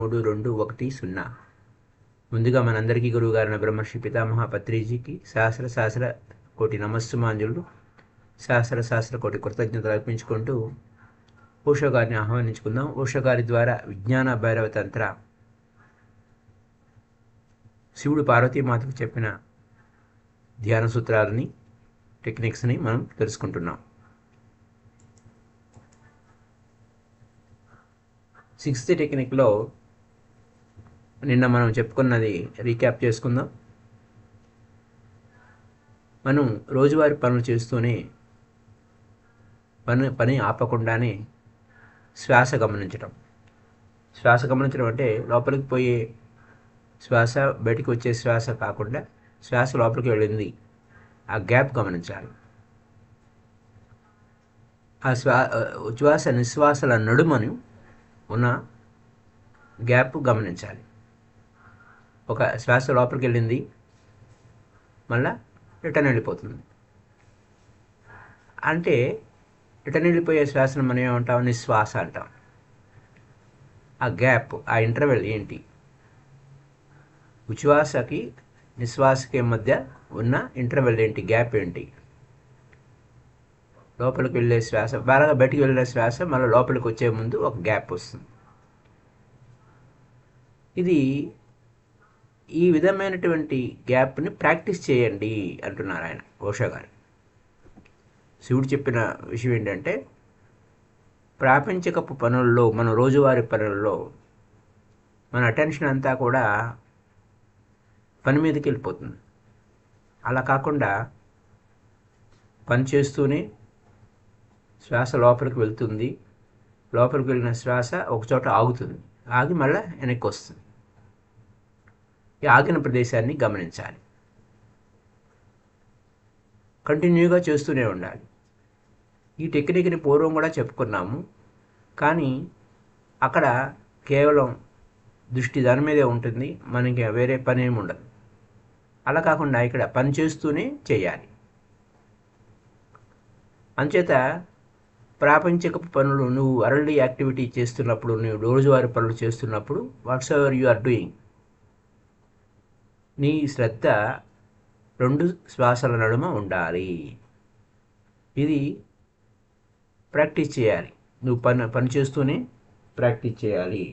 321 ముందుగా మనందరికీ గురువుగారైన బ్రహ్మర్షి పితామహ పత్రిజీకి సహస్ర కోటి నమస్సుమాంజులు, సహస్ర కోటి కృతజ్ఞతలు అర్పించుకుంటూ ఓషో గారిని ఆహ్వానించుకుందాం. ఓషో గారి ద్వారా విజ్ఞాన భైరవ తంత్ర శివుడు పార్వతీమాతకు చెప్పిన ధ్యాన సూత్రాలని, టెక్నిక్స్ని మనం తెలుసుకుంటున్నాం. 6th టెక్నిక్లో నిన్న మనం చెప్పుకున్నది రీక్యాప్ చేసుకుందాం. మనం రోజువారీ పనులు చేస్తూనే పని ఆపకుండానే శ్వాస గమనించడం అంటే లోపలికి పోయే శ్వాస, బయటికి వచ్చే శ్వాస కాకుండా శ్వాస లోపలికి వెళ్ళింది, ఆ గ్యాప్ గమనించాలి. ఆ ఉచ్ఛ్వాస నిశ్వాసల నడుమను ఉన్న గ్యాప్ గమనించాలి. ఒక శ్వాస లోపలికి వెళ్ళింది, మళ్ళా రిటర్న్ వెళ్ళిపోతుంది. అంటే రిటర్న్ వెళ్ళిపోయే శ్వాసను మనం ఏమంటాం? నిశ్వాస అంటాం. ఆ గ్యాప్, ఆ ఇంటర్వెల్ ఏంటి? ఉచ్ఛ్వాసకి నిశ్వాసకి మధ్య ఉన్న ఇంటర్వెల్ ఏంటి? గ్యాప్ ఏంటి? లోపలికి వెళ్ళే శ్వాస, బాగా బయటికి వెళ్ళే శ్వాస మళ్ళీ లోపలికి వచ్చే ముందు ఒక గ్యాప్ వస్తుంది. ఈ విధమైనటువంటి గ్యాప్ని ప్రాక్టీస్ చేయండి అంటున్నారు ఆయన, ఓషో గారు. శివుడు చెప్పిన విషయం ఏంటంటే, ప్రాపంచికపు పనుల్లో, మన రోజువారీ పనుల్లో మన అటెన్షన్ అంతా కూడా పని మీదకి వెళ్ళిపోతుంది. అలా కాకుండా పని చేస్తూనే శ్వాస లోపలికి వెళ్తుంది, లోపలికి వెళ్ళిన శ్వాస ఒకచోట ఆగుతుంది, ఆగి మళ్ళీ వెనక్కి వస్తుంది. ఈ ఆగిన ప్రదేశాన్ని గమనించాలి. కంటిన్యూగా చేస్తూనే ఉండాలి. ఈ టెక్నిక్ని పూర్వం కూడా చెప్పుకున్నాము, కానీ అక్కడ కేవలం దృష్టి దాని మీదే ఉంటుంది, మనకి వేరే పని ఏమి ఉండదు. అలా కాకుండా ఇక్కడ పని చేస్తూనే చేయాలి. అంచేత ప్రాపంచిక పనులు, నువ్వు వరల్డ్ యాక్టివిటీ చేస్తున్నప్పుడు, నువ్వు రోజువారీ పనులు చేస్తున్నప్పుడు, whatsoever you are doing, నీ శ్రద్ధ 2 శ్వాసల నడుమ ఉండాలి. ఇది ప్రాక్టీస్ చేయాలి. నువ్వు పని చేస్తూనే ప్రాక్టీస్ చేయాలి.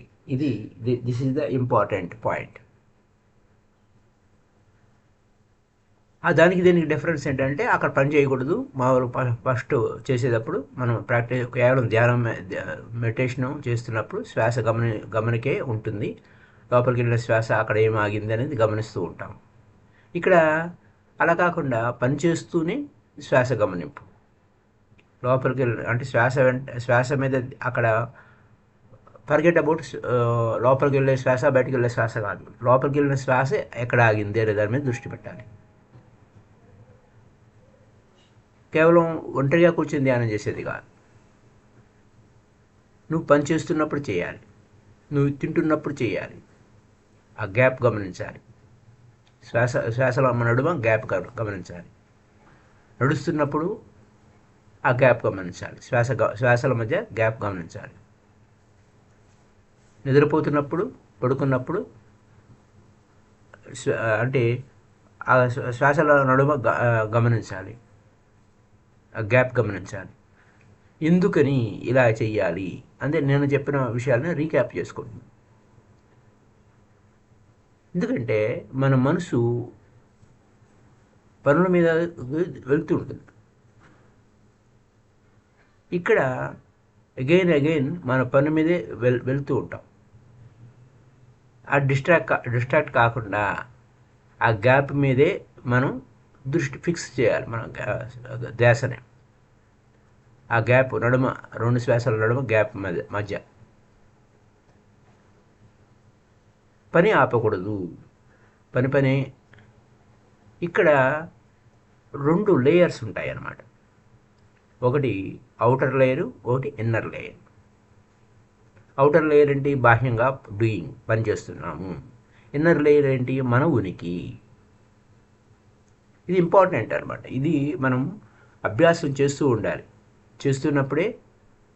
This is the important point. దానికి దీనికి డిఫరెన్స్ ఏంటంటే, అక్కడ పని చేయకూడదు. మామూలు ఫస్ట్ చేసేటప్పుడు మనం ప్రాక్టీస్ కేవలం ధ్యానం, మెడిటేషన్ చేస్తున్నప్పుడు శ్వాస గమనికే ఉంటుంది. లోపలికి వెళ్ళిన శ్వాస అక్కడ ఏం ఆగింది అనేది గమనిస్తూ ఉంటాం. ఇక్కడ అలా కాకుండా పని చేస్తూనే శ్వాస గమనింపు. లోపలికి అంటే శ్వాస మీద అక్కడ ఫర్గెట్ అబౌట్ లోపలికి వెళ్ళే శ్వాస, బయటికి వెళ్ళే శ్వాస కాదు. లోపలికి వెళ్ళిన శ్వాస ఎక్కడ ఆగింది అనే దాని మీద దృష్టి పెట్టాలి. కేవలం ఒంటరిగా కూర్చొని ధ్యానం చేసేది కాదు. నువ్వు పని చేస్తున్నప్పుడు చేయాలి, నువ్వు తింటున్నప్పుడు చేయాలి. ఆ గ్యాప్ గమనించాలి. శ్వాసలో నడుమ గ్యాప్ గమనించాలి. నడుస్తున్నప్పుడు ఆ గ్యాప్ గమనించాలి. శ్వాసల మధ్య గ్యాప్ గమనించాలి. నిద్రపోతున్నప్పుడు, పడుకున్నప్పుడు అంటే ఆ శ్వాసల నడుమ గమనించాలి, ఆ గ్యాప్ గమనించాలి. ఎందుకని ఇలా చెయ్యాలి అంటే నేను చెప్పిన విషయాలను రీక్యాప్ చేసుకోండి. ఎందుకంటే మన మనసు పనుల మీద వెళ్తూ ఉంటుంది. ఇక్కడ అగైన్ మన పని మీదే వెళ్తూ ఉంటాం. ఆ డిస్ట్రాక్ట్ కాకుండా ఆ గ్యాప్ మీదే మనం దృష్టి ఫిక్స్ చేయాలి. మన ధ్యాసని ఆ గ్యాప్ నడుమ, 2 శ్వాసల నడుమ గ్యాప్ మధ్య పని ఆపకూడదు. పని ఇక్కడ 2 లేయర్స్ ఉంటాయి అన్నమాట. ఒకటి అవుటర్ లేయరు, ఒకటి ఇన్నర్ లేయర్. అవుటర్ లేయర్ ఏంటి? బాహ్యంగా డూయింగ్, పని చేస్తున్నాము. ఇన్నర్ లేయర్ ఏంటి? మన ఉనికి. ఇది ఇంపార్టెంట్ అన్నమాట. ఇది మనం అభ్యాసం చేస్తూ ఉండాలి.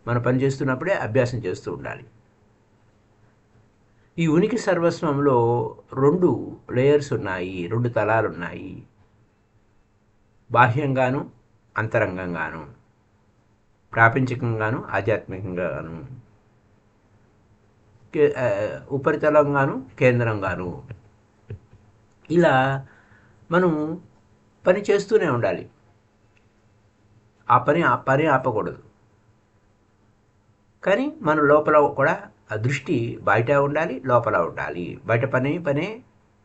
మన పని చేస్తున్నప్పుడే అభ్యాసం చేస్తూ ఉండాలి. ఈ ఉనికి సర్వస్వంలో 2 లేయర్స్ ఉన్నాయి, 2 తలాలున్నాయి. బాహ్యంగాను, అంతరంగంగాను, ప్రాపంచికంగాను, ఆధ్యాత్మికంగాను, ఉపరితలంగాను, కేంద్రంగాను. ఇలా మనం పని చేస్తూనే ఉండాలి. ఆ పని ఆపకూడదు. కానీ మన లోపల కూడా ఆ దృష్టి బయట ఉండాలి, లోపల ఉండాలి. బయట పనే,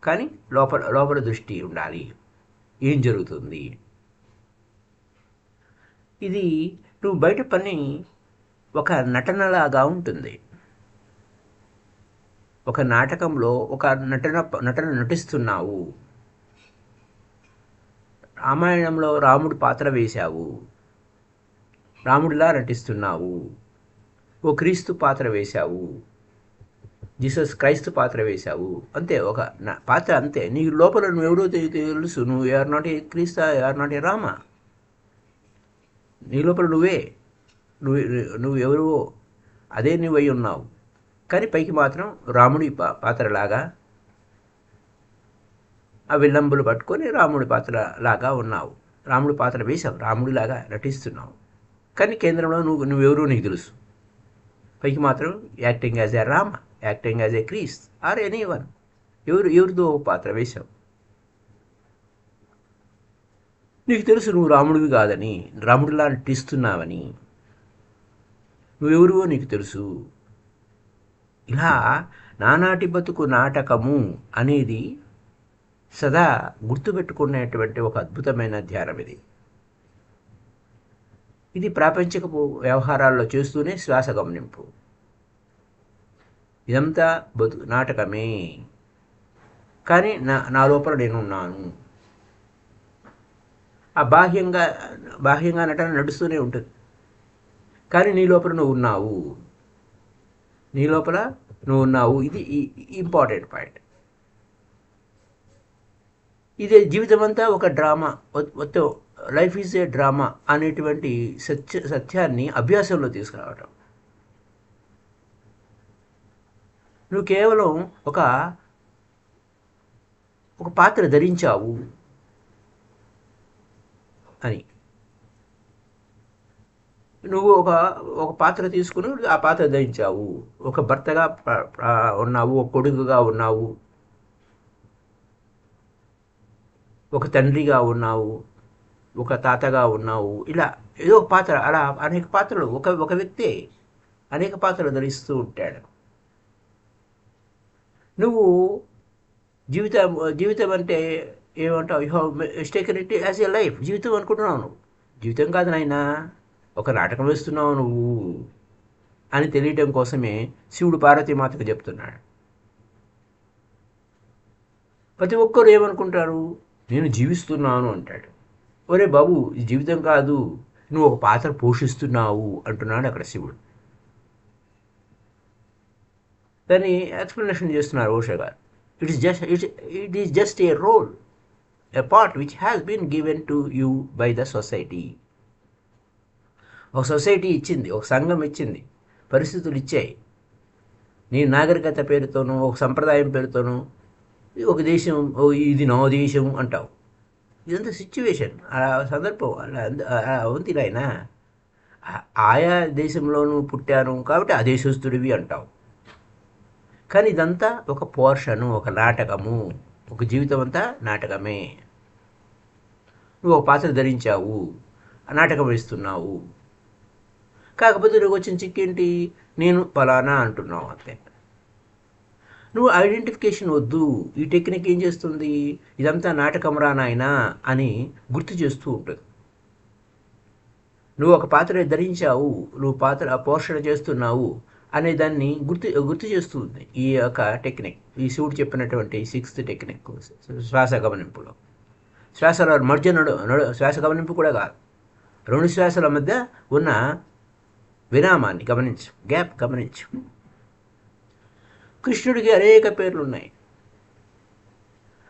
కానీ లోపల లోపల దృష్టి ఉండాలి. ఏం జరుగుతుంది? ఇది నువ్వు బయట పని ఒక నటనలాగా ఉంటుంది. ఒక నాటకంలో ఒక నటన నటిస్తున్నావు. రామాయణంలో రాముడి పాత్ర వేశావు, రాముడిలా నటిస్తున్నావు. ఓ క్రీస్తు పాత్ర వేశావు, జీసస్ క్రైస్తు పాత్ర వేశావు. అంతే, ఒక పాత్ర అంతే. నీ లోపల నువ్వెవడో తెలుసు. నువ్వు ఆర్ నాట్ ఏ క్రీస్తు, ఆర్ నాట్ ఏ రామ. నీ లోపల నువ్వు నువ్వు ఎవరువో అదే నువ్వు అయి ఉన్నావు. కానీ పైకి మాత్రం రాముడి పాత్రలాగా ఆ విల్లంబులు పట్టుకొని రాముడి పాత్ర లాగా ఉన్నావు. రాముడి పాత్ర వేశావు, రాముడిలాగా నటిస్తున్నావు. కానీ కేంద్రంలో నువ్వెవరో నీకు తెలుసు. పైకి మాత్రం acting as a Rama, acting as a Christ or any one. ఎవరిదో పాత్ర వేశావు. నీకు తెలుసు నువ్వు రాముడివి కాదని, రాముడిలా నటిస్తున్నావని. నువ్వెవరువో నీకు తెలుసు. ఇలా నానాటి బతుకు నాటకము అనేది సదా గుర్తుపెట్టుకునేటువంటి ఒక అద్భుతమైన ధ్యానం ఇది. ఇది ప్రాపంచికపు వ్యవహారాల్లో చేస్తూనే శ్వాస గమనింపు. ఇదంతా నాటకమే, కానీ నా లోపల నేనున్నాను. ఆ బాహ్యంగా నటన నడుస్తూనే ఉంటుంది, కానీ నీ లోపల నువ్వు ఉన్నావు. ఇది ఇంపార్టెంట్ పాయింట్. ఇదే జీవితం అంతా ఒక డ్రామా, మొత్తం లైఫ్ ఈజ్ ఏ డ్రామా అనేటువంటి సత్యాన్ని అభ్యాసంలో తీసుకురావటం. నువ్వు కేవలం ఒక పాత్ర ధరించావు అని, నువ్వు ఒక పాత్ర తీసుకుని ఆ పాత్ర ధరించావు. ఒక భర్తగా ఉన్నావు, ఒక కొడుకుగా ఉన్నావు, ఒక తండ్రిగా ఉన్నావు, ఒక తాతగా ఉన్నావు. ఇలా ఏదో ఒక పాత్ర, అలా అనేక పాత్రలు. ఒక వ్యక్తే అనేక పాత్రలు ధరిస్తూ ఉంటాడు. నువ్వు జీవితం అంటే ఏమంటావు? You have mistaken it as a life. జీవితం అనుకుంటున్నావు నువ్వు. జీవితం కాదు నాయనా, ఒక నాటకం వేస్తున్నావు నువ్వు అని తెలియటం కోసమే శివుడు పార్వతీమాతకు చెప్తున్నాడు. ప్రతి ఒక్కరు ఏమనుకుంటారు? నేను జీవిస్తున్నాను అంటాడు. ఒరే బాబు, ఈ జీవితం కాదు, నువ్వు ఒక పాత్ర పోషిస్తున్నావు అంటున్నాడు అక్కడ శివుడు. దాన్ని ఎక్స్ప్లెనేషన్ చేస్తున్నారు ఓషా గారు. It is just a role, a part which has been given to you by the society. ఒక సొసైటీ ఇచ్చింది, ఒక సంఘం ఇచ్చింది, పరిస్థితులు ఇచ్చాయి. నీ నాగరికత పేరుతోనూ, ఒక సంప్రదాయం పేరుతోనూ, ఒక దేశం, ఇది నా దేశం అంటావు. ఇదంతా సిచ్యువేషన్, అలా సందర్భం, అలా ఉంది. ఆయన ఆయా దేశంలోనూ పుట్టాను కాబట్టి ఆ దేశస్తుడివి అంటావు. కానీ ఇదంతా ఒక పోర్షను, ఒక నాటకము. ఒక జీవితం అంతా నాటకమే. నువ్వు ఒక పాత్ర ధరించావు, ఆ నాటకం వేస్తున్నావు. కాకపోతే నువ్వు వచ్చిన చిక్కేంటి? నేను ఫలానా అంటున్నావు అంతే. నువ్వు ఐడెంటిఫికేషన్ వద్దు. ఈ టెక్నిక్ ఏం చేస్తుంది? ఇదంతా నాటకం రా నాయనా అని గుర్తు చేస్తూ ఉంటుంది. నువ్వు ఒక పాత్ర ధరించావు, నువ్వు పాత్ర పోషణ చేస్తున్నావు అనే దాన్ని గుర్తు చేస్తుంది ఈ యొక్క టెక్నిక్. ఈ శివుడు చెప్పినటువంటి 6th టెక్నిక్ శ్వాస గమనింపులో. శ్వాసల మధ్య శ్వాస గమనింపు కూడా కాదు, 2 శ్వాసల మధ్య ఉన్న విరామాన్ని గమనించు, గ్యాప్ గమనించు. కృష్ణుడికి అనేక పేర్లు ఉన్నాయి.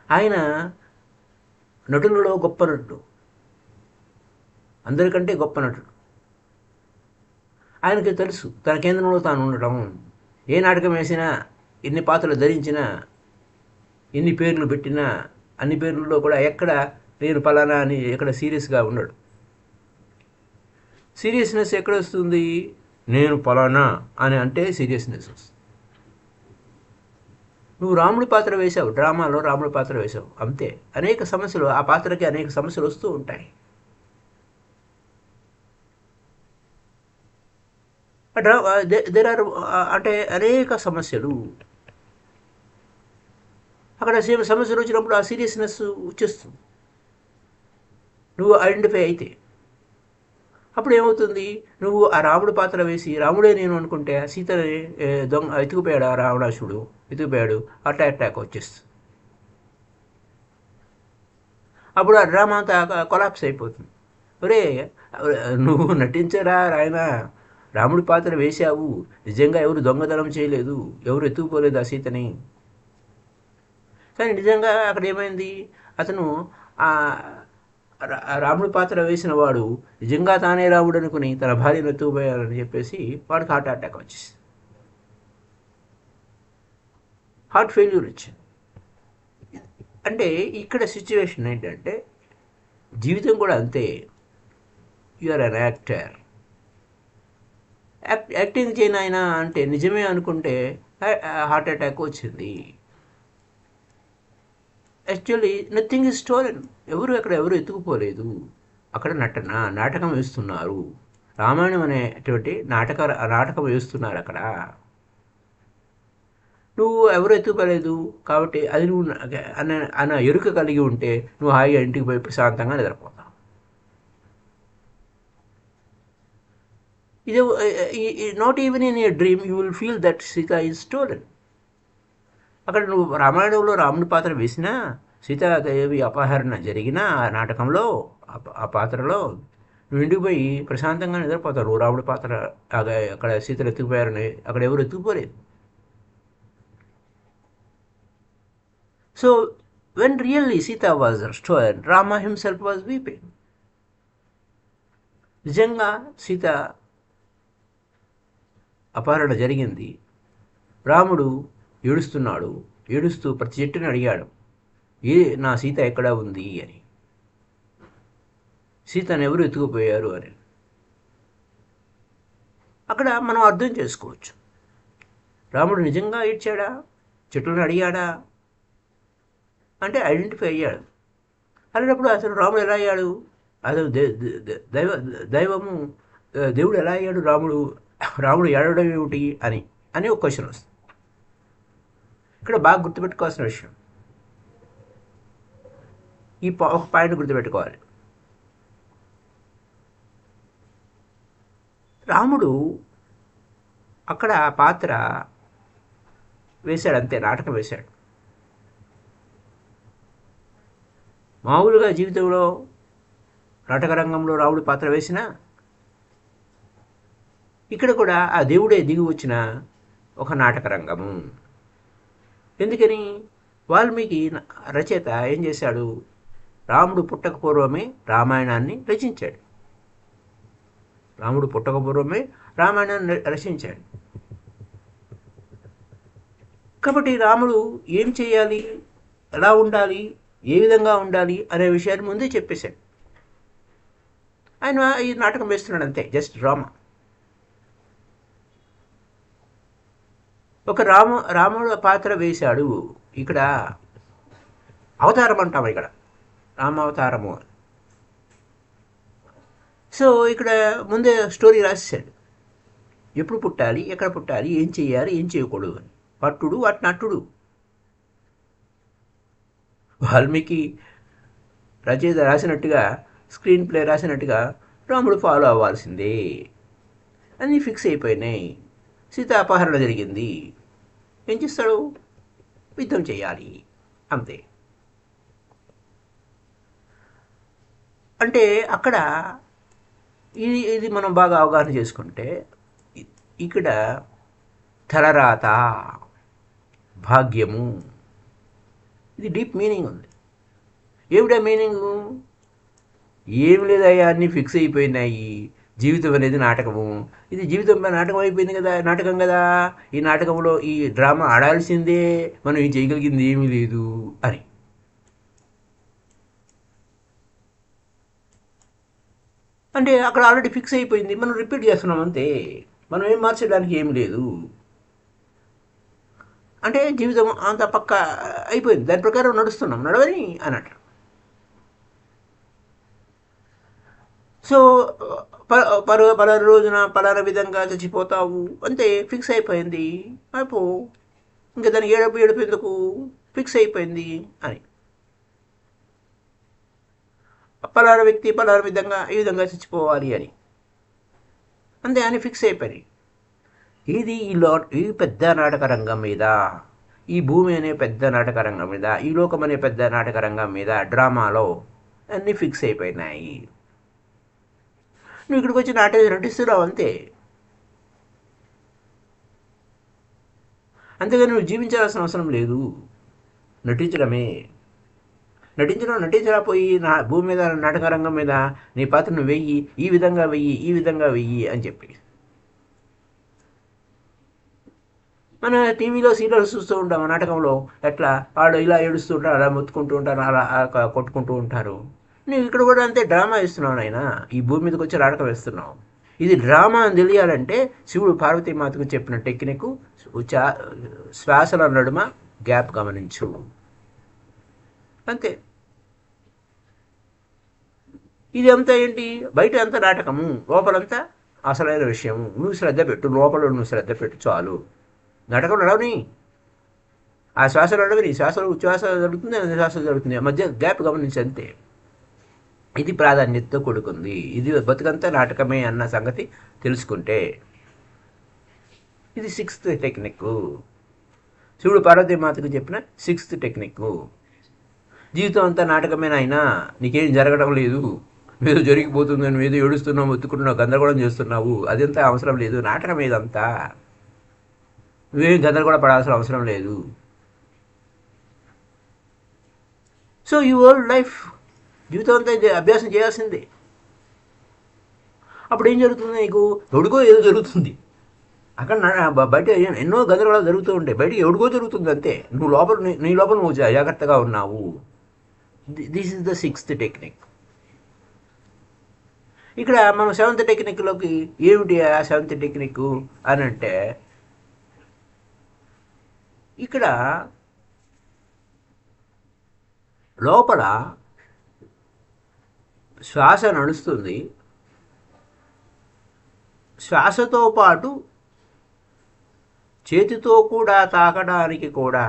ఆయన నటులలో గొప్ప నటుడు, అందరికంటే గొప్ప నటుడు. ఆయనకి తెలుసు తన కేంద్రంలో తాను ఉండటం. ఏ నాటకం వేసినా ఎన్ని పాత్రలు ధరించినా, ఎన్ని పేర్లు పెట్టినా, అన్ని పేర్లలో కూడా ఎక్కడ నేను పలానా అని ఎక్కడ సీరియస్గా ఉండడు. సీరియస్నెస్ ఎక్కడ వస్తుంది? నేను పలానా అని అంటే సీరియస్నెస్ వస్తుంది. నువ్వు రాముడి పాత్ర వేశావు, డ్రామాలో రాముడి పాత్ర వేశావు, అంతే. అనేక సమస్యలు, ఆ పాత్రకి అనేక సమస్యలు వస్తూ ఉంటాయి. దెర్ ఆర్ అంటే అనేక సమస్యలు. అక్కడ సమస్యలు వచ్చినప్పుడు ఆ సీరియస్నెస్ వచ్చేస్తుంది, నువ్వు ఐడెంటిఫై అయితే. అప్పుడు ఏమవుతుంది? నువ్వు ఆ రాముడి పాత్ర వేసి రాముడే నేను అనుకుంటే సీతని దొంగ ఎత్తుకుపోయాడు, ఆ రావణాసుడు ఎత్తుకుపోయాడు, అటాక్ వచ్చేస్తుంది. అప్పుడు ఆ డ్రామా అంతా కొలాప్స్ అయిపోతుంది. ఒరే, నువ్వు నటించరా రాయన, రాముడి పాత్ర వేశావు, నిజంగా ఎవరు దొంగతనం చేయలేదు, ఎవరు ఎత్తుకుపోలేదు ఆ సీతని. కానీ నిజంగా అక్కడ ఏమైంది? అతను ఆ రాముడి పాత్ర వేసిన వాడు నిజంగా తానే రాముడు అనుకుని తన భార్యను ఎత్తుకుపోయారని చెప్పేసి వాడికి హార్ట్ అటాక్ వచ్చేసి హార్ట్ ఫెయిల్యూర్ వచ్చింది. అంటే ఇక్కడ సిచ్యువేషన్ ఏంటంటే జీవితం కూడా అంతే. You are an actor. Acting చేయనాయన అంటే నిజమే అనుకుంటే హార్ట్ అటాక్ వచ్చింది. Actually nothing is stolen. ఎవరు ఎత్తుకుపోలేదు. అక్కడ నాటకం వేస్తున్నారు. రామాయణం అనేటువంటి నాటకం వేస్తున్నారు అక్కడ. నువ్వు ఎవరు ఎత్తుకోలేదు కాబట్టి అది నువ్వు అన్న ఎరుక కలిగి ఉంటే నువ్వు హాయిగా ఇంటికి పోయి ప్రశాంతంగా నిద్రపోతావు. ఇది not even in a dream you will feel that Sita is stolen. అక్కడ నువ్వు రామాయణంలో రాముడి పాత్ర వేసినా, సీతాదేవి అపహరణ జరిగిన ఆ నాటకంలో ఆ పాత్రలో నువ్వు ఇంటికి పోయి ప్రశాంతంగా నిద్రపోతావు. నువ్వు రాముడి పాత్ర అక్కడ సీతలు ఎత్తుకుపోయారని అక్కడ ఎవరు ఎత్తుకుపోలేదు. So when really Sita was stolen, Rama himself was weeping. నిజంగా సీత అపహరణ జరిగింది. రాముడు ఏడుస్తున్నాడు. ఏడుస్తూ ప్రతి చెట్టుని అడిగాడు, నా సీత ఎక్కడ ఉంది అని, సీతను ఎవరు ఎత్తుకుపోయారు అని. అక్కడ మనం అర్థం చేసుకోవచ్చు, రాముడు నిజంగా ఏడ్చాడా, చెట్లను అడిగాడా అంటే ఐడెంటిఫై అయ్యాడు. అలాంటప్పుడు అసలు రాముడు ఎలా అయ్యాడు? అసలు దైవము దేవుడు ఎలా అయ్యాడు? రాముడు ఏడవడం ఏమిటి అని ఒక క్వశ్చన్ వస్తుంది. ఇక్కడ బాగా గుర్తుపెట్టుకోవాల్సిన విషయం, ఒక పాయింట్ గుర్తుపెట్టుకోవాలి. రాముడు అక్కడ పాత్ర వేశాడు, అంతే, నాటకం వేశాడు. మామూలుగా జీవితంలో నాటక రంగంలో రాముడు పాత్ర వేసినా ఇక్కడ కూడా ఆ దేవుడే దిగి వచ్చిన ఒక నాటక రంగము. ఎందుకని? వాల్మీకి రచయిత ఏం చేశాడు? రాముడు పుట్టక పూర్వమే రామాయణాన్ని రచించాడు. రాముడు పుట్టక పూర్వమే రామాయణాన్ని రచించాడు. కాబట్టి రాముడు ఏం చేయాలి, ఎలా ఉండాలి, ఏ విధంగా ఉండాలి అనే విషయాన్ని ముందే చెప్పేశాడు. ఆయన ఈ నాటకం వేస్తున్నాడు, అంతే, జస్ట్ డ్రామా. ఒక రాముడు పాత్ర వేశాడు. ఇక్కడ అవతారం అంటాము, ఇక్కడ రామావతారము. సో ఇక్కడ ముందే స్టోరీ రాసేసాడు, ఎప్పుడు పుట్టాలి, ఎక్కడ పుట్టాలి, ఏం చేయాలి, ఏం చేయకూడదు అని. పట్టుడు వాటి నట్టుడు. వాల్మీకి రచయిత రాసినట్టుగా, స్క్రీన్ ప్లే రాసినట్టుగా రాముడు ఫాలో అవ్వాల్సిందే. అన్నీ ఫిక్స్ అయిపోయినాయి. సీత అపహరణ జరిగింది. ఏం చేస్తాడు? యుద్ధం చేయాలి, అంతే. అంటే అక్కడ ఇది మనం బాగా అవగాహన చేసుకుంటే ఇక్కడ తలరాత, భాగ్యము, ఇది డీప్ మీనింగ్ ఉంది. ఏమిటా మీనింగు? ఏమి లేదయ్యా, అన్నీ ఫిక్స్ అయిపోయినాయి, జీవితం అనేది నాటకము. ఇది జీవితం నాటకం అయిపోయింది కదా, నాటకం కదా, ఈ నాటకంలో ఈ డ్రామా ఆడాల్సిందే, మనం ఏం చేయగలిగింది ఏమీ లేదు అని. అంటే అక్కడ ఆల్రెడీ ఫిక్స్ అయిపోయింది, మనం రిపీట్ చేస్తున్నాం అంతే, మనం ఏం మార్చడానికి ఏమి లేదు. అంటే జీవితం అంత పక్క అయిపోయింది, దాని ప్రకారం నడుస్తున్నాం, నడవని అన్నట్టు. సో పలానా రోజున పలానా విధంగా చచ్చిపోతావు అంతే, ఫిక్స్ అయిపోయింది, అయిపో, ఇంకా దానికి ఏడుపు ఏడుపు ఎందుకు, ఫిక్స్ అయిపోయింది అని. పలానా వ్యక్తి పలానా విధంగా ఈ విధంగా చచ్చిపోవాలి అని, అంతే అని ఫిక్స్ అయిపోయి. ఇది ఈ పెద్ద నాటక రంగం మీద, ఈ భూమి అనే పెద్ద నాటక రంగం మీద, ఈ లోకం అనే పెద్ద నాటక రంగం మీద డ్రామాలో అన్నీ ఫిక్స్ అయిపోయినాయి. నువ్వు ఇక్కడికి వచ్చి నటిస్తున్నావు అంతే. అంతేగాని నువ్వు జీవించాల్సిన అవసరం లేదు, నటించడమే. నటించకపోయి భూమి మీద నాటక రంగం మీద నీ పాత్రను వెయ్యి, ఈ విధంగా వెయ్యి, ఈ విధంగా వెయ్యి అని చెప్పి. మన టీవీలో సీరియల్స్ చూస్తూ ఉంటాం, నాటకంలో ఎట్లా వాడు ఇలా ఏడుస్తూ ఉంటారు, అలా మొత్తుకుంటూ ఉంటారు, అలా కొట్టుకుంటూ ఉంటారు. నువ్వు ఇక్కడ కూడా అంతే డ్రామా వేస్తున్నావు నాయన, ఈ భూమి మీదకి వచ్చి నాటకం వేస్తున్నావు. ఇది డ్రామా అని తెలియాలంటే శివుడు పార్వతీమాతకు చెప్పిన టెక్నిక్, శ్వాసల నడుమ గ్యాప్ గమనించు, అంతే. ఇది అంతా ఏంటి, బయట అంతా నాటకము, లోపలంతా అసలైన విషయం. నువ్వు శ్రద్ధ పెట్టు, లోపల నువ్వు శ్రద్ధ పెట్టు చాలు. నాటకం నడవని, ఆ శ్వాస నడవని, శ్వాసలో ఉచ్ఛ్వాస జరుగుతుంది, శ్వాస జరుగుతుంది, మధ్య గ్యాప్ గమనించి అంతే. ఇది ప్రాధాన్యతతో కూడుకుంది, ఇది బతుకంతా నాటకమే అన్న సంగతి తెలుసుకుంటే. ఇది 6th టెక్నిక్, శివుడు పార్వతీమాతకు చెప్పిన 6th టెక్నిక్. జీవితం అంతా నాటకమేనైనా నీకేం జరగడం లేదు, నువ్వేదో జరిగిపోతుంది, నువ్వేదో ఏడుస్తున్నావు, ఒత్తుకుంటున్నావు, గందరగోళం చేస్తున్నావు, అదంతా అవసరం లేదు, నాటకం ఏదంతా, నువ్వేం గందరగోళ పడాల్సిన అవసరం లేదు. సో ఈ వరల్డ్ లైఫ్, జీవితం అంతా అభ్యాసం చేయాల్సిందే. అప్పుడు ఏం జరుగుతుంది, నీకు ఎవడికో ఏదో జరుగుతుంది, అక్కడ బయట ఎన్నో గందరగోళాలు జరుగుతూ ఉంటాయి, బయటకి ఎవడికో జరుగుతుంది అంతే, నువ్వు లోపల నీ లోపల నువ్వు జాగ్రత్తగా ఉన్నావు. This is the 6th technique. ఇక్కడ మనం 7th టెక్నిక్లోకి, ఏమిటి ఆ 7th టెక్నిక్ అని అంటే, ఇక్కడ లోపల శ్వాస నడుస్తుంది, శ్వాసతో పాటు చేతితో కూడా తాకడానికి కూడా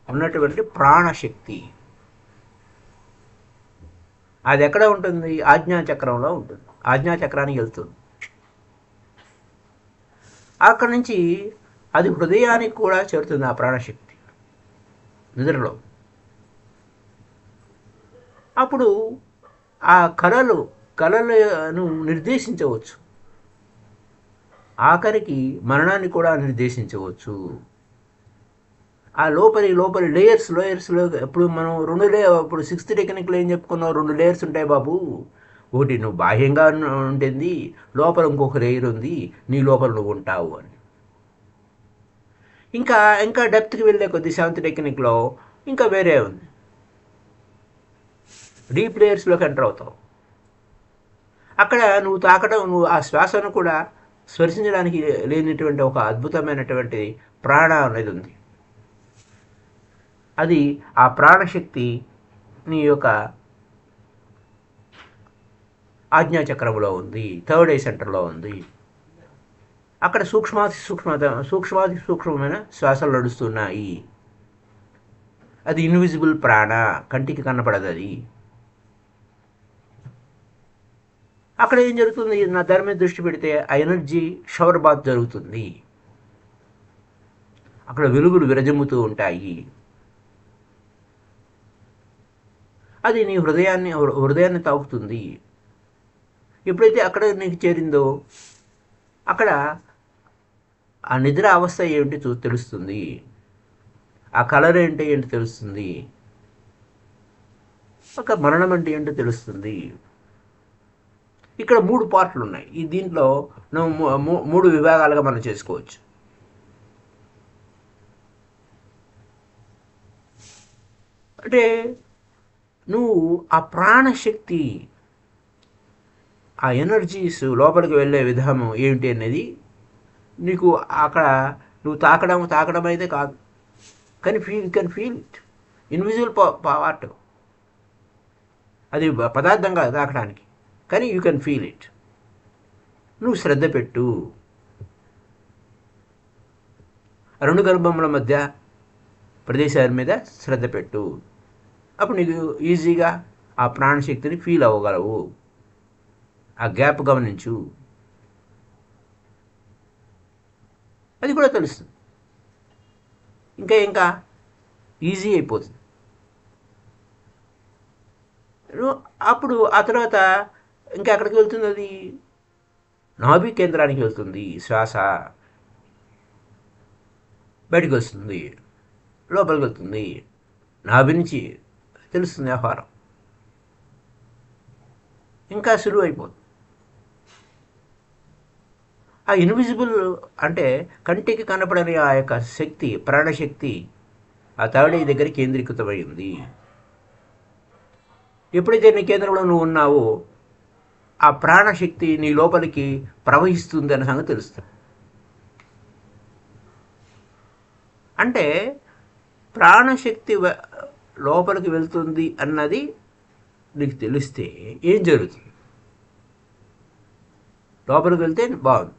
ఉన్నటువంటి ప్రాణశక్తి, అది ఎక్కడ ఉంటుంది, ఆజ్ఞాచక్రంలో ఉంటుంది, ఆజ్ఞాచక్రానికి వెళ్తుంది. అక్కడి నుంచి అది హృదయానికి కూడా చేరుతుంది ఆ ప్రాణశక్తి నిద్రలో. అప్పుడు ఆ కళలను నిర్దేశించవచ్చు, ఆఖరికి మరణాన్ని కూడా నిర్దేశించవచ్చు. ఆ లోపలి లేయర్స్లో ఇప్పుడు మనం ఇప్పుడు 6th టెక్నిక్లో ఏం చెప్పుకున్నావు, 2 లేయర్స్ ఉంటాయి బాబు. ఒకటి నువ్వు బాహ్యంగా ఉంటుంది, లోపల ఇంకొక లేయర్ ఉంది, నీ లోపల నువ్వు ఉంటావు అని. ఇంకా డెప్త్కి వెళ్ళే కొద్ది 7th టెక్నిక్లో ఇంకా వేరే ఉంది, డీప్ లేయర్స్లోకి ఎంటర్ అవుతావు. అక్కడ నువ్వు ఆ శ్వాసను కూడా స్పర్శించడానికి లేనటువంటి ఒక అద్భుతమైనటువంటి ప్రాణ అనేది ఉంది. అది ఆ ప్రాణశక్తి నీ యొక్క ఆజ్ఞాచక్రంలో ఉంది, 3rd ఐ సెంటర్లో ఉంది. అక్కడ సూక్ష్మాతి సూక్ష్మమైన శ్వాసలు నడుస్తున్నాయి. అది ఇన్విజిబుల్ ప్రాణ, కంటికి కనపడదు అది. అక్కడ ఏం జరుగుతుంది, నా దాని మీద దృష్టి పెడితే ఆ ఎనర్జీ షవర్ బాత్ జరుగుతుంది. అక్కడ వెలుగులు విరజమ్ముతూ ఉంటాయి. అది నీ హృదయాన్ని తాకుతుంది. ఎప్పుడైతే అక్కడ నీకు చేరిందో అక్కడ ఆ నిద్ర అవస్థ ఏమిటి తెలుస్తుంది, ఆ కలర్ ఏంటి తెలుస్తుంది, ఒక మరణం అంటే ఏంటో తెలుస్తుంది. ఇక్కడ 3 పార్ట్లు ఉన్నాయి. ఈ దీంట్లో నువ్వు 3 విభాగాలుగా మనం చేసుకోవచ్చు. అంటే నువ్వు ఆ ప్రాణశక్తి, ఆ ఎనర్జీస్ లోపలికి వెళ్ళే విధానం ఏమిటి అనేది నీకు అక్కడ నువ్వు తాకడం అయితే కాదు, కానీ you can feel it. Invisible part, అది పదార్థం కాదు తాకడానికి, కానీ యూ కెన్ ఫీల్ ఇట్. నువ్వు శ్రద్ధ పెట్టు. 2 గర్భముల మధ్య ప్రదేశాల మీద శ్రద్ధ పెట్టు. అప్పుడు నీకు ఈజీగా ఆ ప్రాణశక్తిని ఫీల్ అవ్వగలవు. ఆ గ్యాప్ గమనించు, అది కూడా తెలుస్తుంది. ఇంకా ఈజీ అయిపోతుంది. అప్పుడు ఆ తర్వాత ఇంకా ఎక్కడికి వెళ్తుంది? అది నాభి కేంద్రానికి వెళ్తుంది. శ్వాస బయటకు వస్తుంది, లోపలికి వెళ్తుంది. నాభి నుంచి తెలుస్తుంది వ్యవహారం. ఇంకా సులువు అయిపోతుంది. ఆ ఇన్విజిబుల్ అంటే కంటికి కనపడని ఆ యొక్క శక్తి, ప్రాణశక్తి ఆ తాడి దగ్గర కేంద్రీకృతమైంది. ఎప్పుడైతే నీ కేంద్రంలో నువ్వు ఉన్నావో ఆ ప్రాణశక్తి నీ లోపలికి ప్రవహిస్తుంది అన్న సంగతి తెలుస్తుంది. అంటే ప్రాణశక్తి లోపలికి వెళ్తుంది అన్నది నీకు తెలిస్తే ఏం జరుగుతుంది? లోపలికి వెళ్తే బాగుంది.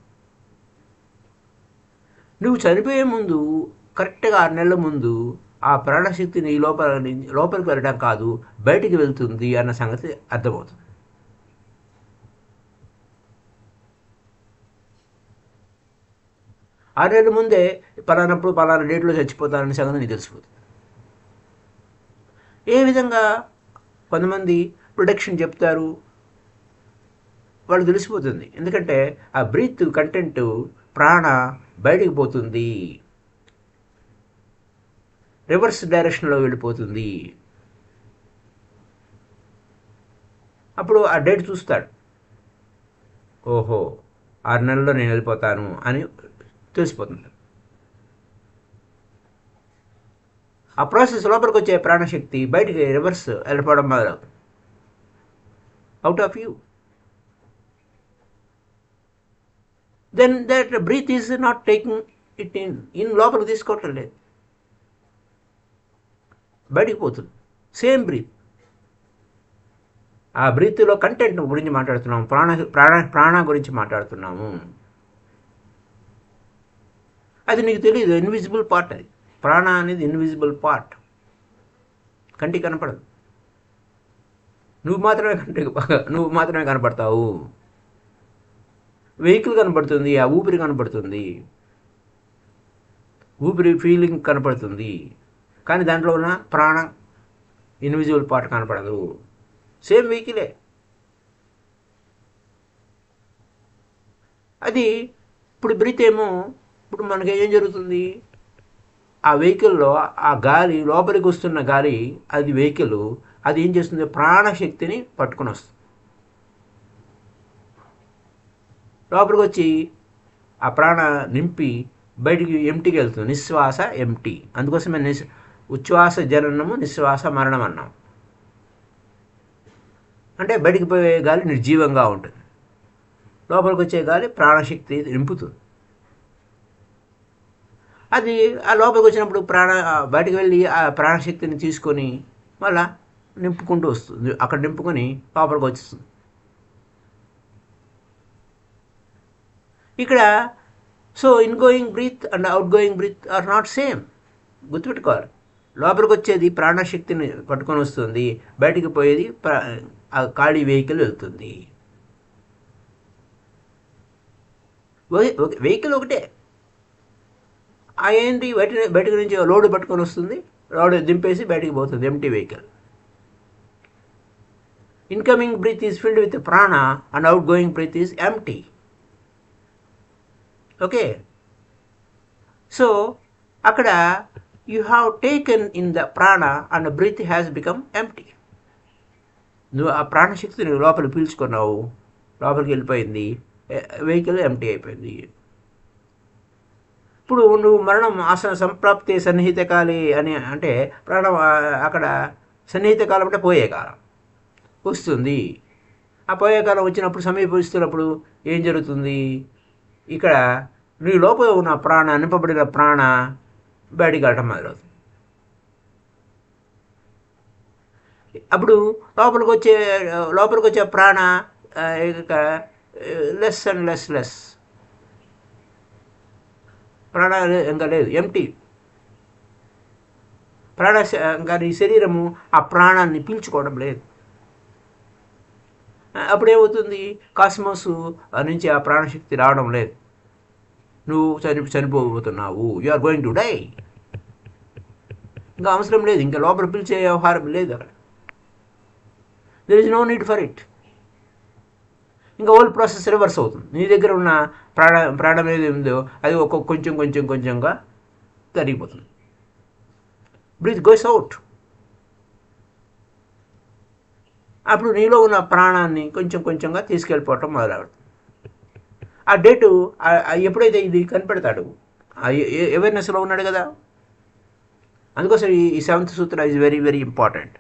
నువ్వు చనిపోయే ముందు కరెక్ట్గా 6 నెలల ముందు ఆ ప్రాణశక్తి నీ లోపలికి వెళ్ళడం కాదు, బయటికి వెళ్తుంది అన్న సంగతి అర్థమవుతుంది. ఆరు నెలల ముందే పలానప్పుడు పలానా డేట్లో చచ్చిపోతానని సంగతి నీకు తెలిసిపోతుంది. ఏ విధంగా కొంతమంది ప్రొడక్షన్ చెప్తారు, వాళ్ళు తెలిసిపోతుంది. ఎందుకంటే ఆ బ్రీత్ కంటెంట్ ప్రాణ బయటికి పోతుంది, రివర్స్ డైరెక్షన్లో వెళ్ళిపోతుంది. అప్పుడు ఆ డేట్ చూస్తాడు, ఓహో 6 నెలల్లో నేను వెళ్ళిపోతాను అని తెలిసిపోతుంది. ఆ ప్రాసెస్ లోపలికి వచ్చే ప్రాణశక్తి బయటికి రివర్స్ వెళ్ళిపోవడం మొదలవుతుంది, out of you. Then that breath is not taking it in లోపలికి తీసుకోవటం లేదు, బయటికి పోతుంది. Same breath. ఆ బ్రీత్లో కంటెంట్ గురించి మాట్లాడుతున్నాము, ప్రాణ గురించి మాట్లాడుతున్నాము. అది నీకు తెలియదు, ఇన్విజిబుల్ పార్ట్. అది ప్రాణ అనేది ఇన్విజిబుల్ పార్ట్, కంటికి కనపడదు. నువ్వు మాత్రమే కనపడతావు. వెహికల్ కనపడుతుంది, ఆ ఊపిరి కనపడుతుంది, ఊపిరి ఫీలింగ్ కనపడుతుంది, కానీ దాంట్లో ఉన్న ప్రాణ ఇన్విజిబుల్ పార్ట్ కనపడదు. సేమ్ వెహికలే. అది ఇప్పుడు బ్రీత్ ఏమో, ఇప్పుడు మనకి ఏం జరుగుతుంది? ఆ వెహికల్లో ఆ గాలి, లోపలికి వస్తున్న గాలి, అది వెహికల్, అది ఏం చేస్తుంది? ప్రాణశక్తిని పట్టుకొని వస్తుంది. లోపలికి వచ్చి ఆ ప్రాణ నింపి బయటికి ఎంటీకి వెళ్తుంది. నిశ్వాస ఎంటీ. అందుకోసమే ఉచ్ఛ్వాస జననము, నిశ్వాస మరణం అన్నాం. అంటే బయటికి పోయే గాలి నిర్జీవంగా ఉంటుంది, లోపలికి వచ్చే గాలి ప్రాణశక్తి నింపుతుంది. అది ఆ లోపలికి వచ్చినప్పుడు బయటికి వెళ్ళి ఆ ప్రాణశక్తిని తీసుకొని మళ్ళా నింపుకుంటూ వస్తుంది. అక్కడ నింపుకొని లోపలికి వచ్చేస్తుంది. ఇక్కడ so ingoing breath and outgoing breath are not same. గుర్తుపెట్టుకోవాలి. లోపలికి వచ్చేది ప్రాణశక్తిని పట్టుకొని వస్తుంది, బయటికి పోయేది ఖాళీ వెహికల్ వెళ్తుంది. వెహికల్ ఒకటే. ఏంటి బయటకు నుంచి లోడ్ పట్టుకొని వస్తుంది, లోడ్ దింపేసి బయటికి పోతుంది, empty vehicle. Incoming breath is filled with prana and outgoing breath is empty. Okay. So అక్కడ you have taken in the prana and breath has become empty. నువ్వు ఆ ప్రాణశక్తిని లోపల పీల్చుకున్నావు, లోపలికి వెళ్ళిపోయింది, వెహికల్ ఎంటీ అయిపోయింది. ఇప్పుడు నువ్వు మరణం సంప్రాప్తి సన్నిహిత కాలి అని అంటే ప్రాణం అక్కడ సన్నిహిత కాలం అంటే పోయే కాలం వస్తుంది. ఆ పోయే కాలం వచ్చినప్పుడు సమీపిస్తున్నప్పుడు ఏం జరుగుతుంది? ఇక్కడ నీ లోపల ఉన్న నింపబడిన ప్రాణ బయటికి వెళ్ళటం మొదలవుతుంది. అప్పుడు లోపలికి వచ్చే ప్రాణ లెస్ అండ్ లెస్ ప్రాణ ఇంకా లేదు, ఎంటీ. ఇంకా నీ శరీరము ఆ ప్రాణాన్ని పీల్చుకోవడం లేదు. అప్పుడేమవుతుంది? కాస్మోస్ నుంచి ఆ ప్రాణశక్తి రావడం లేదు. నువ్వు చనిపోబోతున్నావు, you are going to die. ఇంకా అవసరం లేదు, ఇంకా లోపల పిలిచే వ్యవహారం లేదు అక్కడ. There is no need for it. ఇంకా ఓల్డ్ ప్రాసెస్ రివర్స్ అవుతుంది. నీ దగ్గర ఉన్న ప్రాణం ఏది ఉందో అది కొంచెంగా తరిగిపోతుంది. Breath goes out. అప్పుడు నీలో ఉన్న ప్రాణాన్ని కొంచెంగా తీసుకెళ్ళిపోవటం మొదలవుతుంది. ఆ డేటు ఎప్పుడైతే ఇది కనిపెడతాడు, అవేర్నెస్లో ఉన్నాడు కదా. అందుకోసం ఈ 7th Sutra is very very important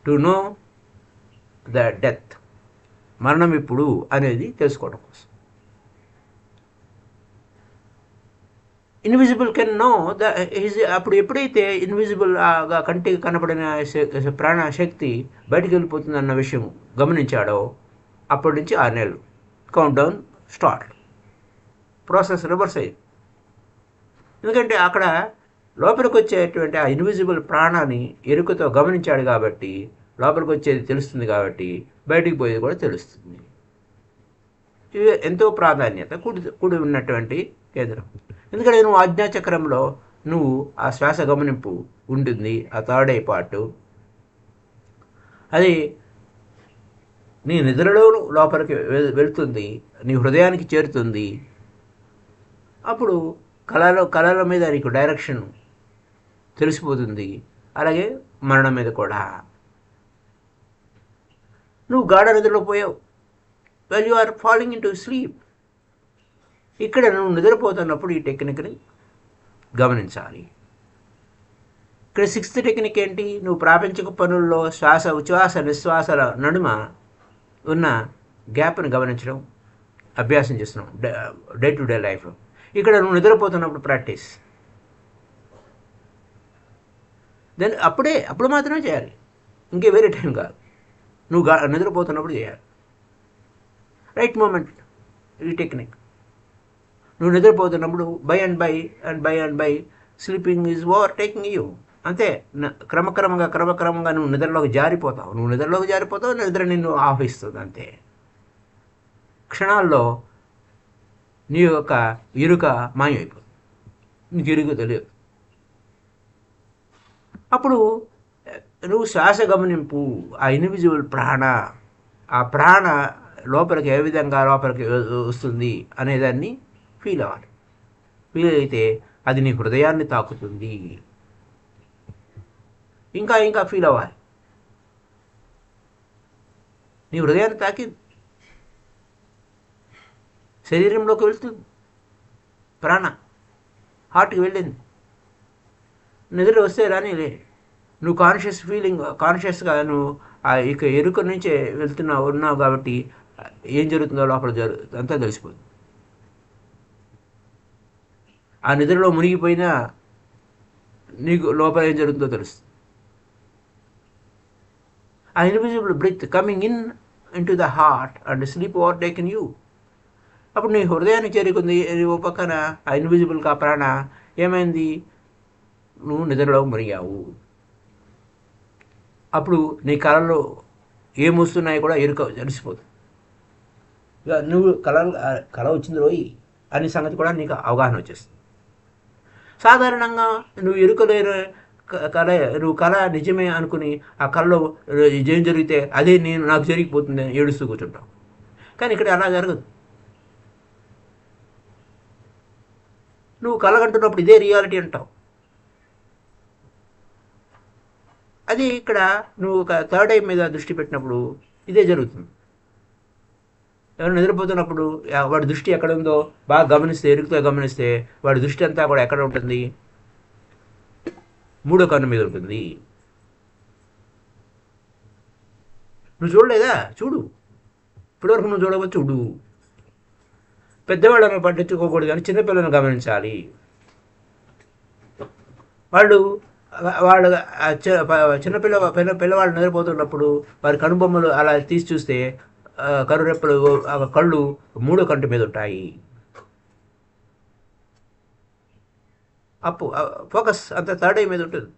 to know the death, మరణం ఇప్పుడు అనేది తెలుసుకోవడం కోసం. ఇన్విజిబుల్ కెన్ నో అప్పుడు ఎప్పుడైతే ఇన్విజిబుల్గా కంటికి కనపడిన ప్రాణశక్తి బయటికి వెళ్ళిపోతుందన్న విషయం గమనించాడో అప్పటి నుంచి 6 నెలలు count down start. Process reverse అయ్యింది. ఎందుకంటే అక్కడ లోపలికి వచ్చేటువంటి ఆ ఇన్విజిబుల్ ప్రాణాన్ని ఎరుకతో గమనించాడు కాబట్టి లోపలికి వచ్చేది తెలుస్తుంది, కాబట్టి బయటికి పోయేది కూడా తెలుస్తుంది. ఇది ఎంతో ప్రాధాన్యత కూడి ఉన్నటువంటి కేంద్రం. ఎందుకంటే నువ్వు ఆజ్ఞాచక్రంలో నువ్వు ఆ శ్వాస గమనింపు ఉంటుంది, ఆ థర్డ్ ఐ పార్ట్. అది నీ నిద్రలో లోపలికి వెళ్తుంది, నీ హృదయానికి చేరుతుంది. అప్పుడు కళల మీద నీకు డైరెక్షన్ తెలిసిపోతుంది. అలాగే మరణం మీద కూడా. నువ్వు గాఢ నిద్రలో పోయావు, well you are falling in to sleep. ఇక్కడ నువ్వు నిద్రపోతున్నప్పుడు ఈ టెక్నిక్ని గమనించాలి. ఇక్కడ 6th టెక్నిక్ ఏంటి? నువ్వు ప్రాపంచిక పనుల్లో ఉచ్ఛ్వాస నిశ్వాసాల నడుమ ఉన్న గ్యాప్ని గమనించడం అభ్యాసం చేస్తున్నాం డే టు డే లైఫ్లో. ఇక్కడ నువ్వు నిద్రపోతున్నప్పుడు ప్రాక్టీస్. అప్పుడు మాత్రమే చేయాలి, ఇంకే వేరే టైం కాదు. నువ్వు నిద్రపోతున్నప్పుడు చేయాలి. రైట్ మూమెంట్ ఈ టెక్నిక్. నువ్వు నిద్రపోతున్నప్పుడు by and by sleeping is over taking you. అంతే, క్రమక్రమంగా నువ్వు నిద్రలోకి జారిపోతావు. నిద్ర నిన్ను ఆహ్వానిస్తుంది. అంతే, క్షణాల్లో నీ యొక్క ఇరుక మాయమైపోతుంది, నీకు ఇరుక తెలియదు. అప్పుడు నువ్వు శ్వాస గమనింపు, ఆ ఇన్విజిబుల్ ఆ ప్రాణ లోపలికి ఏ విధంగా లోపలికి వస్తుంది అనేదాన్ని ఫీల్ అవ్వాలి. ఫీల్ అయితే అది నీ హృదయాన్ని తాకుతుంది. ఇంకా ఫీల్ అవ్వాలి. నీ హృదయాన్ని తాకింది, శరీరంలోకి వెళ్తుంది, ప్రాణ హార్ట్కి వెళ్ళింది. నిద్ర వస్తే రానిలే, నువ్వు కాన్షియస్గా నువ్వు ఇక ఎరుక నుంచే ఉన్నావు కాబట్టి ఏం జరుగుతుందో లోపల అంతా తెలిసిపోతుంది. ఆ నిద్రలో మునిగిపోయినా నీకు లోపల ఏం జరుగుతుందో తెలుస్తుంది. ఆ invisible breath coming into the heart and sleep overtaken you. అప్పుడు నీ హృదయాన్ని చేరుకుంది. ఓ పక్కన ఆ ఇన్విజిబుల్ ప్రాణ ఏమైంది? నువ్వు నిద్రలో మునిగావు. అప్పుడు నీ కళల్లో ఏమొస్తున్నాయి కూడా ఎరుక తెలిసిపోతుంది. ఇక నువ్వు కళ వచ్చింది రోయి అనే సంగతి కూడా నీకు అవగాహన వచ్చేస్తుంది. సాధారణంగా నువ్వు ఎరుకలేని కళ నిజమే అనుకుని ఆ కళలో ఏం జరిగితే అదే నాకు జరిగిపోతుంది అని ఏడుస్తూ కూర్చుంటావు. కానీ ఇక్కడ అలా జరగదు. నువ్వు కళగంటున్నప్పుడు ఇదే రియాలిటీ అంటావు. అది ఇక్కడ నువ్వు ఒక థర్డ్ ఐ మీద దృష్టి పెట్టినప్పుడు ఇదే జరుగుతుంది. ఎవరైనా నిద్రపోతున్నప్పుడు వాడి దృష్టి ఎక్కడ ఉందో బాగా గమనిస్తే, ఎరుకుతో గమనిస్తే వాడి దృష్టి అంతా కూడా ఎక్కడ ఉంటుంది? మూడో కన్ను మీద ఉంటుంది. నువ్వు చూడలేదా? చూడు. ఇప్పటివరకు నువ్వు చూడవచ్చు, చూడు. పెద్దవాళ్ళని పట్టించుకోకూడదు కానీ చిన్నపిల్లలను గమనించాలి. వాళ్ళు వాళ్ళు పిల్లవాళ్ళు నిద్రపోతున్నప్పుడు వారి కనుబొమ్మలు అలా తీసి చూస్తే కనురెప్పలు కళ్ళు మూడో కంటి మీద ఉంటాయి. ఫోకస్ అంత థర్డ్ ఐ మీద ఉంటుంది.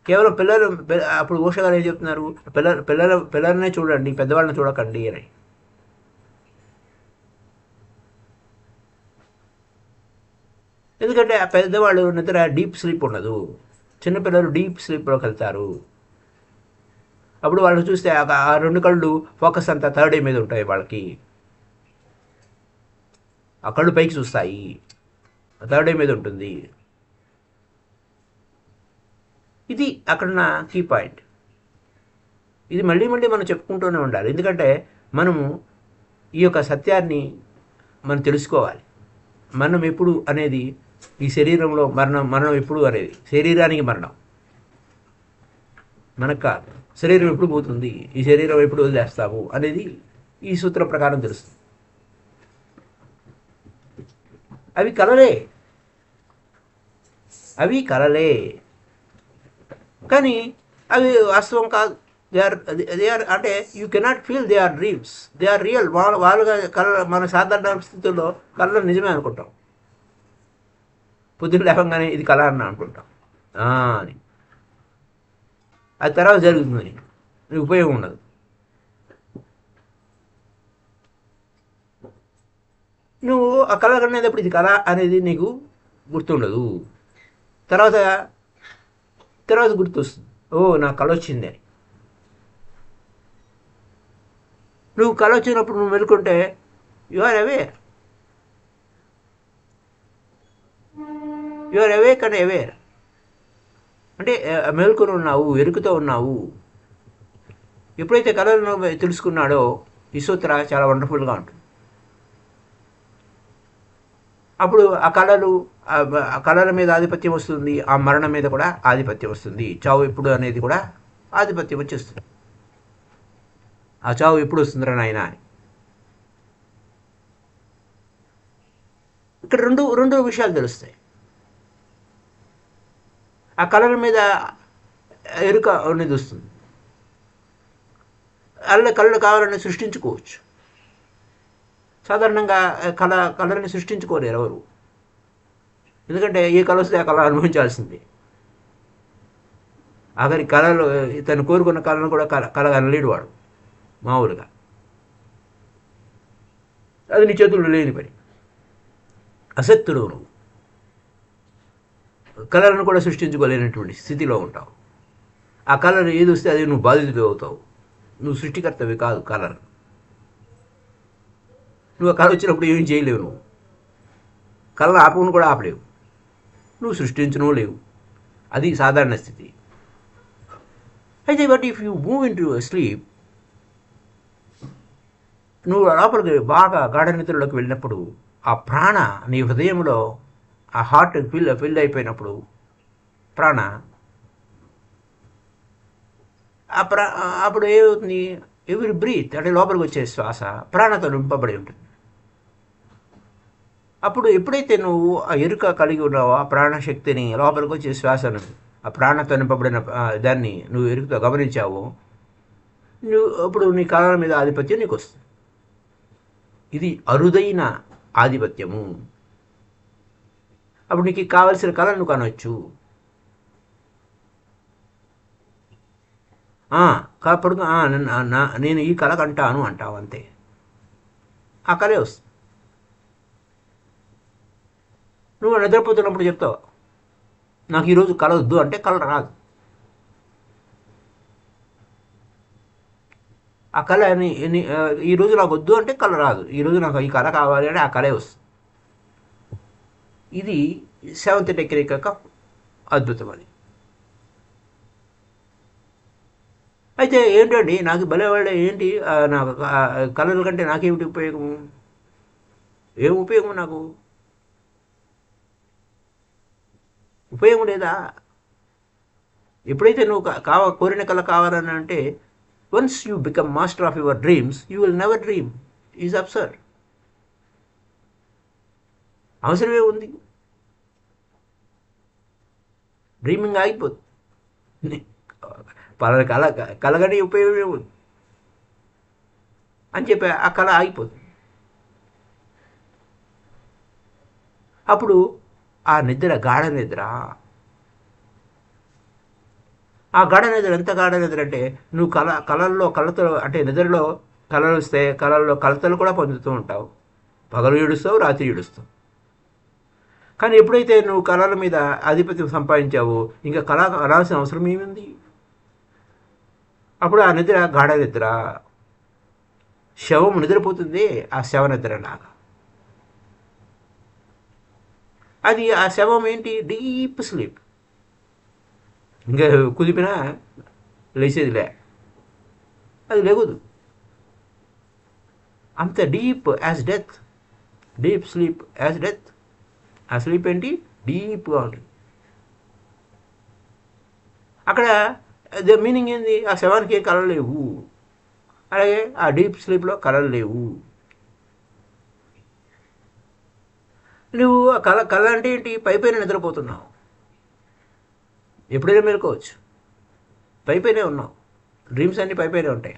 కేవలం పిల్లలు అప్పుడు ఊషగారు ఏం చెప్తున్నారు? పిల్లలనే చూడండి, పెద్దవాళ్ళని చూడకండి అని. ఎందుకంటే ఆ పెద్దవాళ్ళు నిద్ర డీప్ స్లీప్ ఉండదు, చిన్నపిల్లలు డీప్ స్లీప్లోకి వెళ్తారు. అప్పుడు వాళ్ళు చూస్తే ఆ రెండు కళ్ళు ఫోకస్ అంతా థర్డ్ ఐ మీద ఉంటాయి. వాళ్ళకి ఆ కళ్ళు పైకి చూస్తాయి, థర్డ్ ఐ మీద ఉంటుంది. ఇది అక్కడున్న కీ పాయింట్. ఇది మళ్ళీ మళ్ళీ మనం చెప్పుకుంటూనే ఉండాలి. ఎందుకంటే మనము ఈ యొక్క సత్యాన్ని మనం తెలుసుకోవాలి. మనం ఎప్పుడు అనేది ఈ శరీరంలో మరణం ఎప్పుడు అనేది శరీరానికి మరణం, మనకు కాదు. శరీరం ఎప్పుడు పోతుంది, ఈ శరీరం ఎప్పుడు వదిలేస్తాము అనేది ఈ సూత్రం ప్రకారం తెలుస్తుంది. అవి కలలే కానీ అవి వాస్తవం కాదు. దే ఆర్ అంటే you cannot feel they are dreams, they are real. వాళ్ళుగా మన సాధారణ పరిస్థితుల్లో కళలు నిజమే అనుకుంటాం. పొద్దున్న లేవగానే ఇది కళ అని అనుకుంటాం అని. అది తర్వాత జరుగుతుంది, నీకు ఉపయోగం ఉండదు. నువ్వు ఆ కళ కనేటప్పుడు ఇది కళ అనేది నీకు గుర్తుండదు. తర్వాత గుర్తొస్తుంది, ఓ నా కళ వచ్చింది అని. నువ్వు కళ వచ్చినప్పుడు నువ్వు మెలుకుంటే you are aware and aware అంటే మెలుకుని ఉన్నావు, ఎరుకుతో ఉన్నావు. ఎప్పుడైతే కళలను తెలుసుకున్నాడో ఈ సూత్ర చాలా వండర్ఫుల్గా ఉంటుంది. అప్పుడు ఆ కళల మీద ఆధిపత్యం వస్తుంది, ఆ మరణం మీద కూడా ఆధిపత్యం వస్తుంది. చావు ఎప్పుడు అనేది కూడా ఆధిపత్యం వచ్చేస్తుంది. ఆ చావు ఎప్పుడు వస్తుందిరా నాయన అని. ఇక్కడ రెండు విషయాలు తెలుస్తాయి. ఆ కళల మీద ఎరుక అనేది వస్తుంది. కళలు కావాలని సృష్టించుకోవచ్చు. సాధారణంగా కళని సృష్టించుకోలేరు ఎవరు. ఎందుకంటే ఏ కళ వస్తే ఆ కళ అనుభవించాల్సిందే. ఆఖరి కళలు తను కోరుకున్న కళను కూడా కళ అనలేడు వాడు మామూలుగా. అది నీ చేతుల్లో లేని పని. అసక్తుడు నువ్వు. కళలను కూడా సృష్టించుకోలేనటువంటి స్థితిలో ఉంటావు. ఆ కళను ఏది వస్తే అది నువ్వు బాధితుడు అవుతావు. నువ్వు సృష్టికర్తవి కాదు కళను. నువ్వు ఆ కళ వచ్చినప్పుడు ఏం చేయలేవు. నువ్వు కళను ఆపకుండా కూడా ఆపలేవు, నువ్వు సృష్టించను లేవు. అది సాధారణ స్థితి. అయితే but if you move in to sleep, నువ్వు లోపలికి బాగా గాఢ నిద్రలోకి వెళ్ళినప్పుడు ఆ ప్రాణ నీ హృదయంలో ఆ హార్ట్ ఫిల్ అయిపోయినప్పుడు ప్రాణ అప్పుడు ఏమవుతుంది? ఎవరి బ్రీత్ అంటే లోపలికి వచ్చే శ్వాస ప్రాణతో నింపబడి ఉంటుంది. అప్పుడు ఎప్పుడైతే నువ్వు ఆ ఎరుక కలిగి ఉన్నావో ఆ ప్రాణశక్తిని, లోపలికి వచ్చే శ్వాసను, ఆ ప్రాణతో నింపబడిన దాన్ని నువ్వు ఎరుకతో గమనించావో, అప్పుడు నీ కళల మీద ఆధిపత్యం నీకు వస్తుంది. ఇది అరుదైన ఆధిపత్యము. అప్పుడు నీకు కావలసిన కళ నువ్వు కనవచ్చు. కాపడు నేను ఈ కళ కంటాను అంటావు అంతే. ఆ కళే వస్తుంది. నువ్వు నిద్రపోతున్నప్పుడు చెప్తావు నాకు ఈరోజు కళ వద్దు అంటే కళ రాదు. ఆ కళ ఈరోజు నాకు వద్దు అంటే కళ రాదు. ఈరోజు నాకు ఈ కళ కావాలి అంటే ఆ కళే వస్తుంది. ఇది 7th టెక్నిక్ యొక్క అద్భుతం. అది అయితే ఏంటండి నాకు భలేవాళ్ళే ఏంటి నాకు కళల కంటే నాకేమిటి ఉపయోగము? ఏం ఉపయోగం నాకు? ఉపయోగం లేదా? ఎప్పుడైతే నువ్వు కోరిన కళ కావాలని అంటే once you become master of your dreams you will never dream. Is absurd. అవసరమే ఉంది, డ్రీమింగ్ ఆగిపోతుంది. పలానా కలగని ఉపయోగమే ఉంది అని చెప్పి ఆ కళ ఆగిపోతుంది. అప్పుడు ఆ నిద్ర గాఢ నిద్ర. ఆ గాఢ నిద్ర ఎంత గాఢ నిద్ర అంటే నువ్వు కళతో అంటే నిద్రలో కళలు వస్తే కళల్లో కలతలు కూడా పొందుతూ ఉంటావు. పగలు ఏడుస్తావు, రాత్రి ఏడుస్తావు. కానీ ఎప్పుడైతే నువ్వు కళల మీద ఆధిపత్యం సంపాదించావో ఇంకా కళ అనాల్సిన అవసరం ఏముంది? అప్పుడు ఆ నిద్ర గాఢ నిద్ర. శవం నిద్రపోతుంది, ఆ శవ నిద్రలాగా. అది ఆ శవం ఏంటి? Deep sleep. ఇంకా కుదిపినా లేచేదిలే, అది లేగదు. అంత deep as death. Deep sleep as death. ఆ స్లీప్ ఏంటి? డీప్గా ఉంటుంది. అక్కడ మీనింగ్ ఏంది? ఆ శవానికి ఏం కళలు లేవు, అలాగే ఆ డీప్ స్లీప్లో కళలు లేవు. నువ్వు కళ అంటే ఏంటి? పైపైన నిద్రపోతున్నావు. ఎప్పుడైనా మేలుకోవచ్చు, పైపైనే ఉన్నావు. డ్రీమ్స్ అన్నీ పైపైనే ఉంటాయి.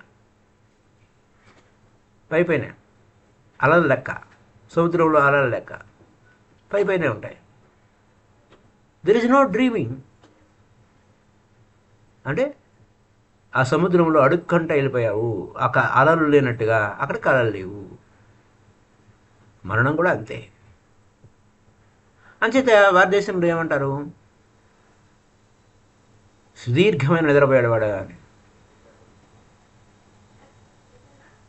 పైపైన అలల లెక్క, సముద్రంలో అలల లెక్క పైపైనే ఉంటాయి. There is no dreaming. అంటే ఆ సముద్రంలో అడుక్కంట వెళ్ళిపోయావు, అలలు లేనట్టుగా. అక్కడ కళలు లేవు. మరణం కూడా అంతే. అంచేత భారతదేశంలో ఏమంటారు? సుదీర్ఘమైన నిద్రపోయాడు వాడు అని.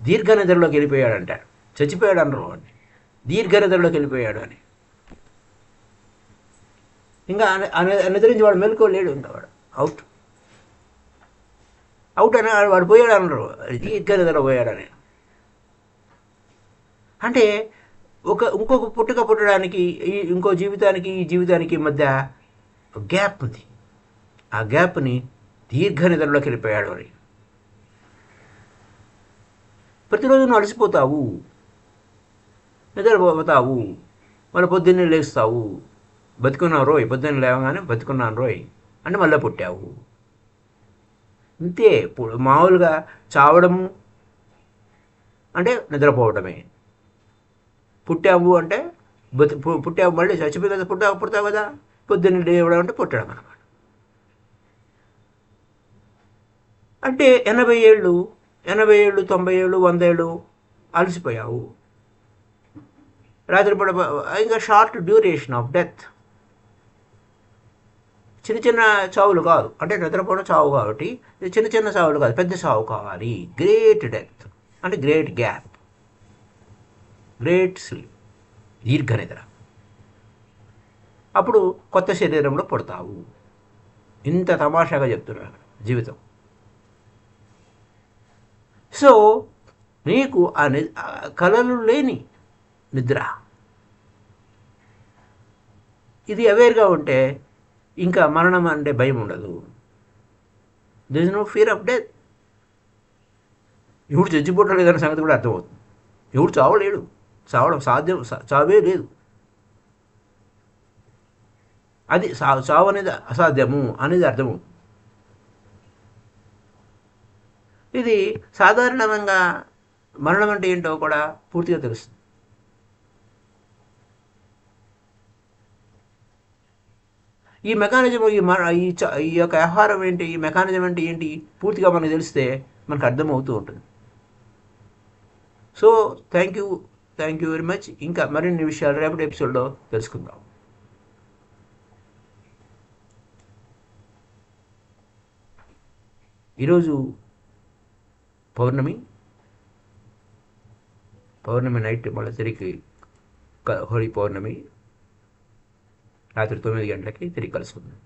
దీర్ఘ నిద్రలోకి వెళ్ళిపోయాడంట. చచ్చిపోయాడు అనరు వాడిని, దీర్ఘ నిద్రలోకి వెళ్ళిపోయాడు అని. ఇంకా నిద్రించి వాడు మెలుకోలేడు. ఇంకా వాడు అవుట్. అవుట్ అని వాడు పోయాడు అనరు, దీర్ఘ నిద్ర పోయాడని. అంటే ఇంకొక పుట్టుక పుట్టడానికి ఇంకో జీవితానికి ఈ జీవితానికి మధ్య గ్యాప్ ఉంది. ఆ గ్యాప్ని దీర్ఘ నిద్రలోకి వెళ్ళిపోయాడు అని. ప్రతిరోజు నువ్వు అలసిపోతావు, నిద్రపోతావు, మళ్ళీ పొద్దున్నే లేస్తావు. బతుకున్నావు రోయ్, పొద్దున్న లేవగానే బతుకున్నాను రోయ్ అంటే మళ్ళీ పుట్టావు. అంతే. మామూలుగా చావడము అంటే నిద్రపోవడమే. పుట్టావు అంటే పుట్టావు, మళ్ళీ చచ్చిపోయి కదా పుడతావు కదా. పొద్దున్న లేవడం అంటే పుట్టడం అన్నమాట. అంటే 80 ఏళ్ళు 90 ఏళ్ళు 100 ఏళ్ళు అలసిపోయావు. రాత్రిపూట ఇంకా షార్ట్ డ్యూరేషన్ ఆఫ్ డెత్. చిన్న చిన్న చావులు కాదు, అంటే నిద్రపోవడం చావు కాబట్టి చిన్న చిన్న చావులు కాదు, పెద్ద చావు కావాలి. గ్రేట్ డెత్ అంటే గ్రేట్ గ్యాప్, గ్రేట్ స్లీప్, దీర్ఘ నిద్ర. అప్పుడు కొత్త శరీరంలో పుడతావు. ఇంత తమాషాగా చెప్తున్నారు జీవితం. సో నీకు ఆ కళలు లేని నిద్ర, ఇది అవేర్గా ఉంటే ఇంకా మరణం అంటే భయం ఉండదు. There is no fear of death. ఎవడు చచ్చిపోవడం లేదన్న సంగతి కూడా అర్థమవుతుంది. ఎవడు చావలేడు, చావడం సాధ్యం, చావే లేదు. అది చావు అనేది అసాధ్యము అనేది అర్థమవుతుంది. ఇది సాధారణంగా మరణం అంటే ఏంటో కూడా పూర్తిగా తెలుస్తుంది. ఈ మెకానిజం, ఈ యొక్క ఆహారం ఏంటి, ఈ మెకానిజం అంటే ఏంటి పూర్తిగా మనకు తెలిస్తే మనకు అర్థమవుతూ ఉంటుంది. So thank you very much. ఇంకా మరిన్ని విషయాలు రేపటి ఎపిసోడ్లో తెలుసుకుందాం. ఈరోజు పౌర్ణమి నైట్, మళ్ళీ తిరిగి హోలీ పౌర్ణమి రాత్రి 9 గంటలకి తిరిగి కలుసుకుందాం.